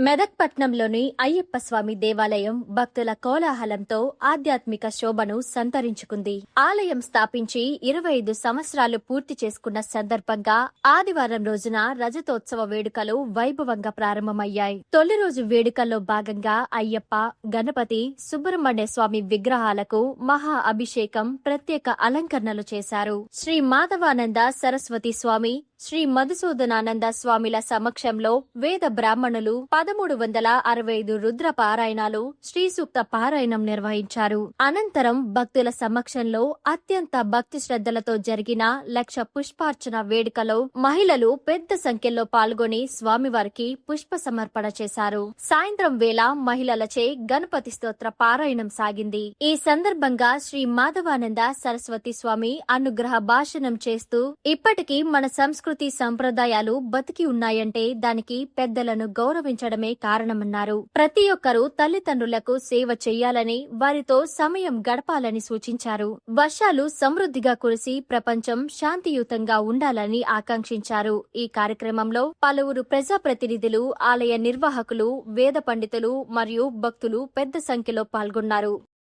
మెదక్ పట్నంలోని అయ్యప్ప స్వామి దేవాలయం భక్తుల కోలాహలంతో ఆధ్యాత్మిక శోభను సంతరించుకుంది. ఆలయం స్థాపించి 25 సంవత్సరాలు పూర్తి చేసుకున్న సందర్భంగా ఆదివారం రోజున రజతోత్సవ వేడుకలు వైభవంగా ప్రారంభమయ్యాయి. తొలి రోజు వేడుకల్లో భాగంగా అయ్యప్ప, గణపతి, సుబ్రహ్మణ్య స్వామి విగ్రహాలకు మహా అభిషేకం, ప్రత్యేక అలంకరణలు చేశారు. శ్రీ మాధవానంద సరస్వతి స్వామి, శ్రీ మధుసూదనానంద స్వామిల సమక్షంలో వేద బ్రాహ్మణులు 1365 రుద్ర పారాయణాలు, శ్రీ సూక్త పారాయణం నిర్వహించారు. అనంతరం భక్తుల సమక్షంలో అత్యంత భక్తి శ్రద్ధలతో జరిగిన 1,00,000 పుష్పార్చన వేడుకలో మహిళలు పెద్ద సంఖ్యలో పాల్గొని స్వామివారికి పుష్ప సమర్పణ చేశారు. సాయంత్రం వేళ మహిళలచే గణపతి స్తోత్ర పారాయణం సాగింది. ఈ సందర్భంగా శ్రీ మాధవానంద సరస్వతి స్వామి అనుగ్రహ భాషణం చేస్తూ, ఇప్పటికీ మన సంస్కృతి సంప్రదాయాలు బతికి ఉన్నాయంటే దానికి పెద్దలను గౌరవించడమే కారణమన్నారు. ప్రతి ఒక్కరూ తల్లిదండ్రులకు సేవ చెయ్యాలని, వారితో సమయం గడపాలని సూచించారు. వర్షాలు సమృద్ధిగా కురిసి ప్రపంచం శాంతియుతంగా ఉండాలని ఆకాంక్షించారు. ఈ కార్యక్రమంలో పలువురు ప్రజాప్రతినిధులు, ఆలయ నిర్వాహకులు, వేద పండితులు మరియు భక్తులు పెద్ద సంఖ్యలో పాల్గొన్నారు.